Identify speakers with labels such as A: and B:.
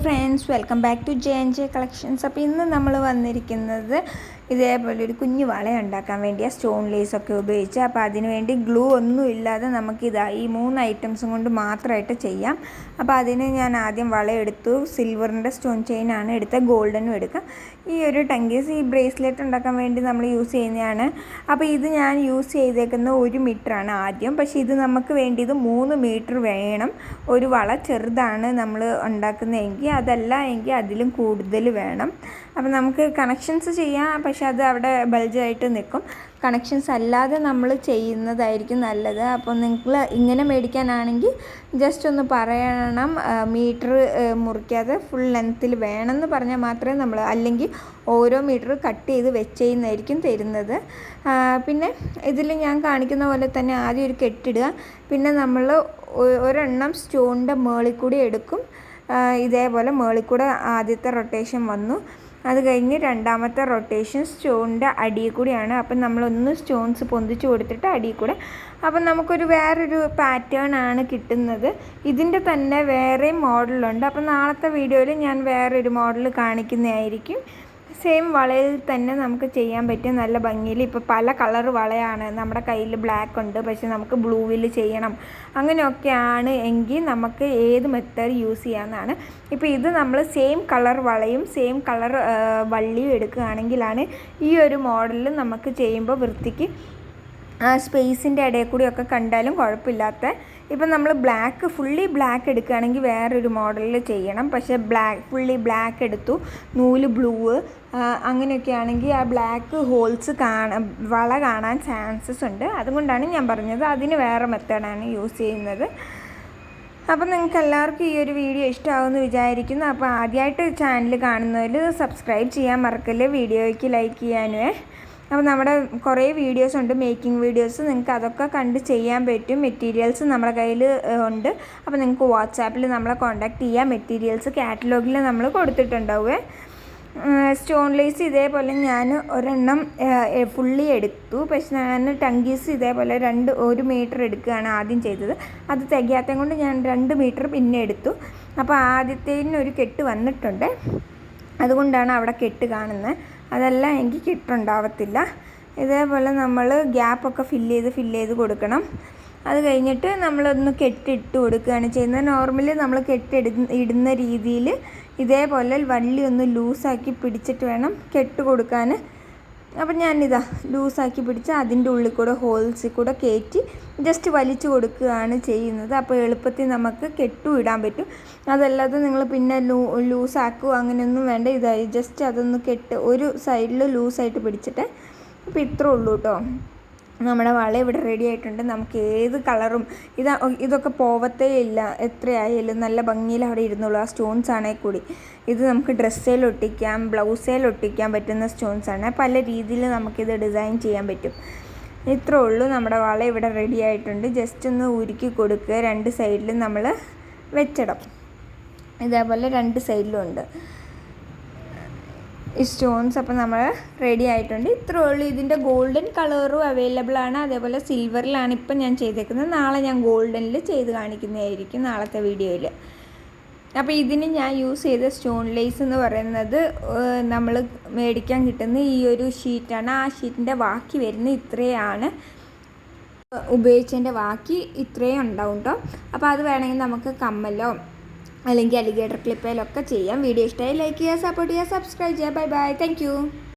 A: Friends, welcome back to J collections. അപ്പോൾ ഇന്ന് നമ്മൾ വന്നിരിക്കുന്നത് ഇതേപോലെ ഒരു കുഞ്ഞു വള ഉണ്ടാക്കാൻ വേണ്ടിയ സ്റ്റോൺ ലേസൊക്കെ ഉപയോഗിച്ച്. അപ്പോൾ അതിന് വേണ്ടി ഗ്ലൂ ഒന്നും ഇല്ലാതെ നമുക്കിതാ ഈ 3 ഐറ്റംസും കൊണ്ട് മാത്രമായിട്ട് ചെയ്യാം. അപ്പോൾ അതിന് ഞാൻ ആദ്യം വള എടുത്തു. സിൽവറിൻ്റെ സ്റ്റോൺ ചെയിനാണ് എടുത്തത്, ഗോൾഡനും എടുക്കാം. ഈ ഒരു ടങ്കീസ് ഈ ബ്രേസ്ലെറ്റ് ഉണ്ടാക്കാൻ വേണ്ടി നമ്മൾ യൂസ് ചെയ്യുന്നതാണ്. അപ്പോൾ ഇത് ഞാൻ യൂസ് ചെയ്തേക്കുന്ന 1 മീറ്ററാണ് ആദ്യം. പക്ഷേ ഇത് നമുക്ക് വേണ്ടിയത് 3 മീറ്റർ വേണം. ഒരു വള ചെറുതാണ് നമ്മൾ ഉണ്ടാക്കുന്നതെങ്കിൽ, അതല്ല എങ്കിൽ അതിലും കൂടുതൽ വേണം. അപ്പോൾ നമുക്ക് കണക്ഷൻസ് ചെയ്യാം, പക്ഷെ അത് അവിടെ ബൾജായിട്ട് നിൽക്കും. കണക്ഷൻസ് അല്ലാതെ നമ്മൾ ചെയ്യുന്നതായിരിക്കും നല്ലത്. അപ്പോൾ നിങ്ങൾ ഇങ്ങനെ മേടിക്കാനാണെങ്കിൽ ജസ്റ്റ് ഒന്ന് പറയണം, മീറ്റർ മുറിക്കാതെ ഫുൾ ലെങ്ത്തിൽ വേണമെന്ന് പറഞ്ഞാൽ മാത്രമേ നമ്മൾ, അല്ലെങ്കിൽ ഓരോ മീറ്റർ കട്ട് ചെയ്ത് വെച്ച് ചെയ്യുന്നതായിരിക്കും തരുന്നത്. പിന്നെ ഇതിൽ ഞാൻ കാണിക്കുന്ന പോലെ തന്നെ ആദ്യം ഒരു കെട്ടിടുക, പിന്നെ നമ്മൾ ഒരെണ്ണം സ്റ്റോണിൻ്റെ മേളിൽ കൂടി എടുക്കും. ഇതേപോലെ മേളിൽ കൂടെ ആദ്യത്തെ റൊട്ടേഷൻ വന്നു. അത് കഴിഞ്ഞ് രണ്ടാമത്തെ റൊട്ടേഷൻ സ്റ്റോണിൻ്റെ അടിയിൽ കൂടിയാണ്. അപ്പം നമ്മളൊന്ന് സ്റ്റോൺസ് പൊന്തിച്ച് കൊടുത്തിട്ട് അടിയിൽ കൂടെ, അപ്പം നമുക്കൊരു വേറൊരു പാറ്റേൺ ആണ് കിട്ടുന്നത്. ഇതിൻ്റെ തന്നെ വേറെ മോഡലുണ്ട്. അപ്പം നാളത്തെ വീഡിയോയിൽ ഞാൻ വേറൊരു മോഡൽ കാണിക്കുന്നതായിരിക്കും. സെയിം വളയിൽ തന്നെ നമുക്ക് ചെയ്യാൻ പറ്റിയ നല്ല ഭംഗിയിൽ. ഇപ്പോൾ പല കളർ വളയാണ് നമ്മുടെ കയ്യിൽ, ബ്ലാക്ക് ഉണ്ട് പക്ഷെ നമുക്ക് ബ്ലൂവിൽ ചെയ്യണം, അങ്ങനെയൊക്കെയാണ് എങ്കിൽ നമുക്ക് ഏത് മെത്തേഡ് യൂസ് ചെയ്യാമെന്നാണ്. ഇപ്പോൾ ഇത് നമ്മൾ സെയിം കളർ വളയും സെയിം കളർ വള്ളിയും എടുക്കുകയാണെങ്കിലാണ് ഈ ഒരു മോഡലിൽ നമുക്ക് ചെയ്യുമ്പോൾ വൃത്തിക്ക് സ്പേസിൻ്റെ ഇടയിൽ കൂടിയൊക്കെ കണ്ടാലും കുഴപ്പമില്ലാത്ത. ഇപ്പം നമ്മൾ ഫുള്ളി ബ്ലാക്ക് എടുക്കുകയാണെങ്കിൽ വേറൊരു മോഡലിൽ ചെയ്യണം. പക്ഷേ ഫുള്ളി ബ്ലാക്ക് എടുത്തു, നൂല് ബ്ലൂ, അങ്ങനെയൊക്കെ ആണെങ്കിൽ ആ ബ്ലാക്ക് ഹോൾസ് വള കാണാൻ ചാൻസസ് ഉണ്ട്. അതുകൊണ്ടാണ് ഞാൻ പറഞ്ഞത് അതിന് വേറെ മെത്തേഡാണ് യൂസ് ചെയ്യുന്നത്. അപ്പോൾ നിങ്ങൾക്ക് എല്ലാവർക്കും ഈ ഒരു വീഡിയോ ഇഷ്ടമാകുമെന്ന് വിചാരിക്കുന്നു. അപ്പോൾ ആദ്യമായിട്ട് ചാനൽ കാണുന്നവർ സബ്സ്ക്രൈബ് ചെയ്യാൻ മറക്കല്ലേ, വീഡിയോയ്ക്ക് ലൈക്ക് ചെയ്യാനുവേ. അപ്പോൾ നമ്മുടെ കുറേ വീഡിയോസ് ഉണ്ട്, മേക്കിംഗ് വീഡിയോസ്, നിങ്ങൾക്ക് അതൊക്കെ കണ്ട് ചെയ്യാൻ പറ്റും. മെറ്റീരിയൽസ് നമ്മുടെ കയ്യിൽ ഉണ്ട്. അപ്പോൾ നിങ്ങൾക്ക് വാട്സാപ്പിൽ നമ്മളെ കോൺടാക്റ്റ് ചെയ്യാം. മെറ്റീരിയൽസ് കാറ്റലോഗിൽ നമ്മൾ കൊടുത്തിട്ടുണ്ടാവുമേ. സ്റ്റോൺ ലേസ് ഇതേപോലെ ഞാൻ ഒരെണ്ണം ഫുള്ളി എടുത്തു. പക്ഷെ ഞാൻ ടങ്കീസ് ഇതേപോലെ 1 മീറ്റർ എടുക്കുകയാണ് ആദ്യം ചെയ്തത്. അത് തികയാത്തത് കൊണ്ട് ഞാൻ 2 മീറ്റർ പിന്നെ എടുത്തു. അപ്പോൾ ആദ്യത്തേനൊരു കെട്ട് വന്നിട്ടുണ്ട്, അതുകൊണ്ടാണ് അവിടെ കെട്ട് കാണുന്നത്. അതല്ല എങ്കിൽ കെട്ടുണ്ടാവത്തില്ല. ഇതേപോലെ നമ്മൾ ഗ്യാപ്പൊക്കെ ഫില്ല് ചെയ്ത് കൊടുക്കണം. അത് കഴിഞ്ഞിട്ട് നമ്മളൊന്ന് കെട്ടിട്ട് കൊടുക്കുകയാണ് ചെയ്യുന്നത്. നോർമലി നമ്മൾ ഇടുന്ന രീതിയിൽ ഇതേപോലെ വള്ളി ഒന്ന് ലൂസാക്കി പിടിച്ചിട്ട് വേണം കെട്ട് കൊടുക്കാൻ. അപ്പം ഞാനിതാ ലൂസാക്കി പിടിച്ച് അതിൻ്റെ ഉള്ളിൽ കൂടെ ഹോൾസിൽ കൂടെ കയറ്റി ജസ്റ്റ് വലിച്ചു കൊടുക്കുകയാണ് ചെയ്യുന്നത്. അപ്പോൾ എളുപ്പത്തിൽ നമുക്ക് കെട്ടും ഇടാൻ പറ്റും. അതല്ലാതെ നിങ്ങൾ പിന്നെ ലൂസാക്കുക അങ്ങനെയൊന്നും വേണ്ട. ഇതായി ജസ്റ്റ് അതൊന്ന് ഒരു സൈഡിൽ ലൂസായിട്ട് പിടിച്ചിട്ട്. അപ്പോൾ ഇത്രേ ഉള്ളൂ കേട്ടോ. നമ്മുടെ വള ഇവിടെ റെഡി ആയിട്ടുണ്ട്. നമുക്ക് ഏത് കളറും ഇതൊക്കെ പോവത്തേ ഇല്ല, എത്രയായാലും നല്ല ഭംഗിയിൽ അവിടെ ഇരുന്നുള്ളൂ. ആ സ്റ്റോൺസ് ആണെങ്കിൽ കൂടി ഇത് നമുക്ക് ഡ്രസ്സിൽ ഒട്ടിക്കാം, ബ്ലൗസിൽ ഒട്ടിക്കാൻ പറ്റുന്ന സ്റ്റോൺസാണ്. പല രീതിയിൽ നമുക്കിത് ഡിസൈൻ ചെയ്യാൻ പറ്റും. ഇത്രേ ഉള്ളൂ, നമ്മുടെ വള ഇവിടെ റെഡി ആയിട്ടുണ്ട്. ജസ്റ്റ് ഒന്ന് ഉരുക്കി കൊടുക്കുക. 2 സൈഡിലും നമ്മൾ വെച്ചിടാം. ഇതേപോലെ 2 സൈഡിലും ഉണ്ട് ഈ സ്റ്റോൺസ്. അപ്പോൾ നമ്മൾ റെഡി ആയിട്ടുണ്ട്. ഇത്രേ ഉള്ളൂ. ഇതിൻ്റെ ഗോൾഡൻ കളറും അവൈലബിൾ ആണ്, അതേപോലെ സിൽവറിലാണ് ഇപ്പം ഞാൻ ചെയ്തേക്കുന്നത്. നാളെ ഞാൻ ഗോൾഡനിൽ ചെയ്ത് കാണിക്കുന്നതായിരിക്കും നാളത്തെ വീഡിയോയിൽ. അപ്പോൾ ഇതിന് ഞാൻ യൂസ് ചെയ്ത സ്റ്റോൺ ലേസ് എന്ന് പറയുന്നത് നമ്മൾ മേടിക്കാൻ കിട്ടുന്ന ഈ ഒരു ഷീറ്റാണ്. ആ ഷീറ്റിൻ്റെ ബാക്കി വരുന്ന ഇത്രയാണ്, ഉപയോഗിച്ചതിൻ്റെ ബാക്കി ഇത്രയും ഉണ്ടാവും കേട്ടോ. അപ്പോൾ അത് വേണമെങ്കിൽ നമുക്ക് കമ്മലോ അല്ലെങ്കിൽ അലിഗേറ്റർ ക്ലിപ്പിലൊക്കെ ചെയ്യാം. വീഡിയോ ഇഷ്ടമായി ലൈക്ക് ചെയ്യുക, സപ്പോർട്ട് ചെയ്യുക, സബ്സ്ക്രൈബ് ചെയ്യുക. Bye bye, thank you.